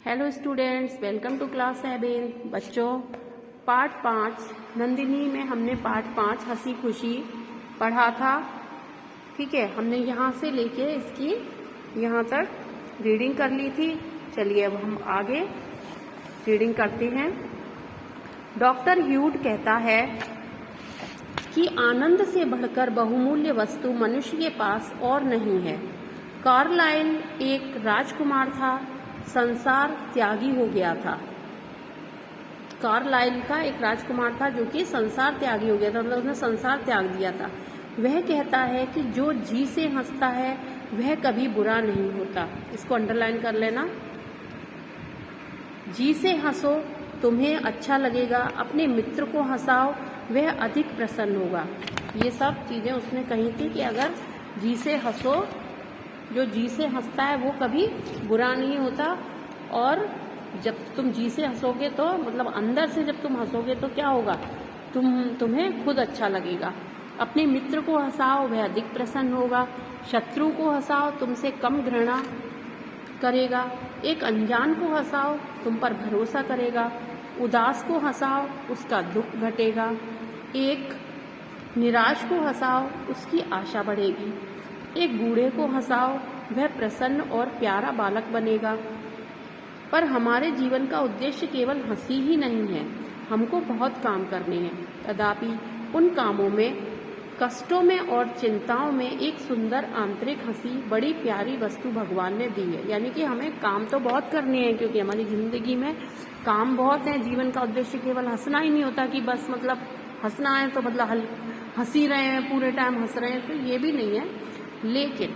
Hello students, welcome to class 7। बच्चों, part 5 Nandini में हमने पार्ट 5 हंसी खुशी पढ़ा था। ठीक है, हमने यहाँ से लेके इसकी यहाँ तक रीडिंग कर ली थी। चलिए अब हम आगे रीडिंग करते हैं। डॉक्टर ह्यूड कहता है कि आनंद से बढ़कर बहुमूल्य वस्तु मनुष्य के पास और नहीं है। कार्लाइल एक राजकुमार था, संसार त्यागी हो गया था। कार्लाइल का एक राजकुमार था जो कि संसार त्यागी हो गया था, मतलब उसने संसार त्याग दिया था। वह कहता है कि जो जी से हंसता है वह कभी बुरा नहीं होता। इसको अंडरलाइन कर लेना। जी से हंसो, तुम्हें अच्छा लगेगा। अपने मित्र को हंसाओ, वह अधिक प्रसन्न होगा। ये सब चीजें उसने कही थी कि अगर जी से हंसो, जो जी से हंसता है वो कभी बुरा नहीं होता। और जब तुम जी से हंसोगे तो मतलब अंदर से जब तुम हंसोगे तो क्या होगा, तुम्हें खुद अच्छा लगेगा। अपने मित्र को हंसाओ, वह अधिक प्रसन्न होगा। शत्रु को हंसाओ, तुमसे कम घृणा करेगा। एक अनजान को हंसाओ, तुम पर भरोसा करेगा। उदास को हंसाओ, उसका दुख घटेगा। एक निराश को हंसाओ, उसकी आशा बढ़ेगी। एक बूढ़े को हंसाओ, वह प्रसन्न और प्यारा बालक बनेगा। पर हमारे जीवन का उद्देश्य केवल हंसी ही नहीं है, हमको बहुत काम करने हैं। तथापि उन कामों में, कष्टों में और चिंताओं में एक सुंदर आंतरिक हंसी बड़ी प्यारी वस्तु भगवान ने दी है। यानी कि हमें काम तो बहुत करने हैं, क्योंकि हमारी जिंदगी में काम बहुत है। जीवन का उद्देश्य केवल हंसना ही नहीं होता कि बस मतलब हंसना है तो मतलब हंसी रहे हैं, पूरे टाइम हंस रहे हैं, तो ये भी नहीं है। लेकिन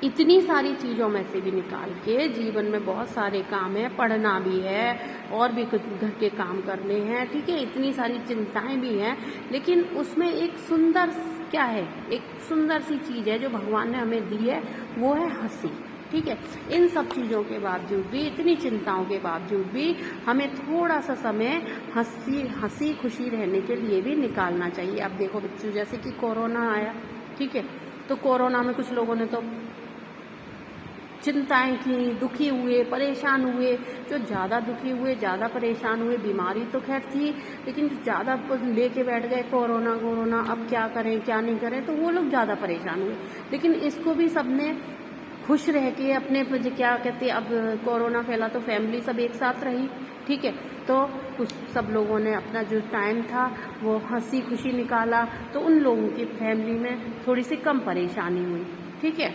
इतनी सारी चीज़ों में से भी निकाल के जीवन में बहुत सारे काम है, पढ़ना भी है और भी कुछ घर के काम करने हैं। ठीक है, इतनी सारी चिंताएं भी हैं, लेकिन उसमें एक सुंदर क्या है, एक सुंदर सी चीज़ है जो भगवान ने हमें दी है, वो है हंसी। ठीक है, इन सब चीज़ों के बावजूद भी, इतनी चिंताओं के बावजूद भी हमें थोड़ा सा समय हंसी खुशी रहने के लिए भी निकालना चाहिए। अब देखो बच्चों, जैसे कि कोरोना आया, ठीक है, तो कोरोना में कुछ लोगों ने तो चिंताएं की, दुखी हुए, परेशान हुए। जो ज़्यादा दुखी हुए, ज़्यादा परेशान हुए, बीमारी तो खैर थी, लेकिन ज़्यादा लेके बैठ गए कोरोना कोरोना, अब क्या करें क्या नहीं करें, तो वो लोग ज़्यादा परेशान हुए। लेकिन इसको भी सबने खुश रह के अपने क्या कहते, अब कोरोना फैला तो फैमिली सब एक साथ रही। ठीक है, तो कुछ सब लोगों ने अपना जो टाइम था वो हंसी खुशी निकाला, तो उन लोगों की फैमिली में थोड़ी सी कम परेशानी हुई। ठीक है,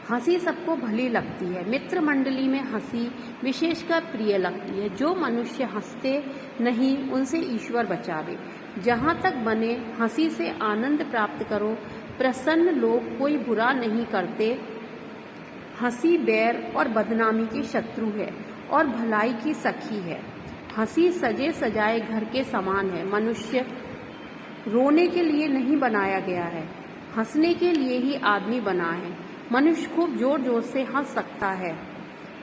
हंसी सबको भली लगती है। मित्र मंडली में हंसी विशेषकर प्रिय लगती है। जो मनुष्य हंसते नहीं, उनसे ईश्वर बचावे। जहाँ तक बने हंसी से आनंद प्राप्त करो। प्रसन्न लोग कोई बुरा नहीं करते। हंसी बैर और बदनामी की शत्रु है और भलाई की सखी है। हंसी सजे सजाए घर के समान है। मनुष्य रोने के लिए नहीं बनाया गया है, हंसने के लिए ही आदमी बना है। मनुष्य खूब जोर जोर से हंस सकता है,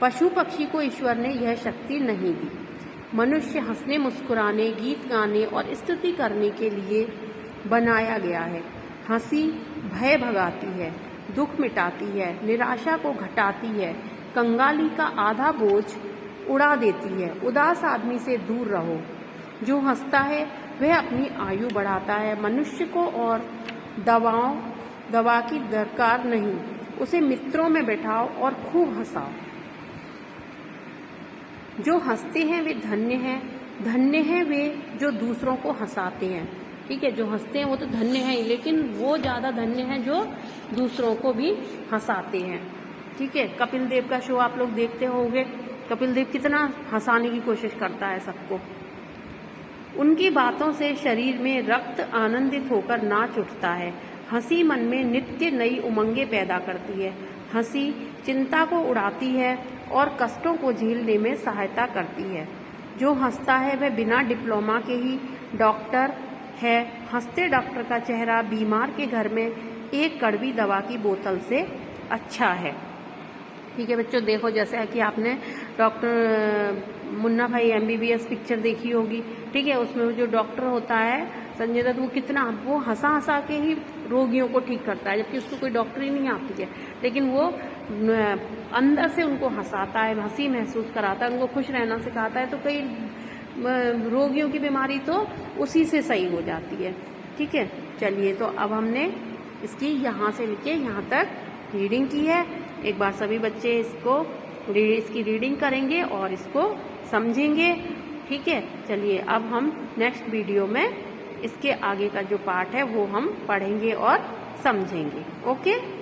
पशु पक्षी को ईश्वर ने यह शक्ति नहीं दी। मनुष्य हंसने, मुस्कुराने, गीत गाने और स्तुति करने के लिए बनाया गया है। हंसी भय भगाती है, दुख मिटाती है, निराशा को घटाती है, कंगाली का आधा बोझ उड़ा देती है। उदास आदमी से दूर रहो। जो हंसता है वह अपनी आयु बढ़ाता है। मनुष्य को और दवा की दरकार नहीं, उसे मित्रों में बैठाओ और खूब हंसाओ। जो हंसते हैं वे धन्य हैं। धन्य हैं वे जो दूसरों को हंसाते हैं। ठीक है, जो हंसते हैं वो तो धन्य हैं, लेकिन वो ज़्यादा धन्य हैं जो दूसरों को भी हंसाते हैं। ठीक है, कपिल देव का शो आप लोग देखते होंगे। कपिल देव कितना हंसाने की कोशिश करता है सबको। उनकी बातों से शरीर में रक्त आनंदित होकर नाच उठता है। हंसी मन में नित्य नई उमंगें पैदा करती है। हंसी चिंता को उड़ाती है और कष्टों को झेलने में सहायता करती है। जो हंसता है वह बिना डिप्लोमा के ही डॉक्टर है। हंसते डॉक्टर का चेहरा बीमार के घर में एक कड़वी दवा की बोतल से अच्छा है। ठीक है बच्चों, देखो जैसे कि आपने डॉक्टर मुन्ना भाई MBBS पिक्चर देखी होगी। ठीक है, उसमें जो डॉक्टर होता है संजय दत्त, वो कितना वो हंसा हंसा के ही रोगियों को ठीक करता है, जबकि उसको कोई डॉक्टरी नहीं आती है, लेकिन वो अंदर से उनको हंसाता है, हंसी महसूस कराता है, उनको खुश रहना सिखाता है, तो कई रोगियों की बीमारी तो उसी से सही हो जाती है। ठीक है, चलिए तो अब हमने इसकी यहाँ से लेके यहाँ तक रीडिंग की है। एक बार सभी बच्चे इसकी रीडिंग करेंगे और इसको समझेंगे। ठीक है, चलिए अब हम नेक्स्ट वीडियो में इसके आगे का जो पार्ट है वो हम पढ़ेंगे और समझेंगे। ओके।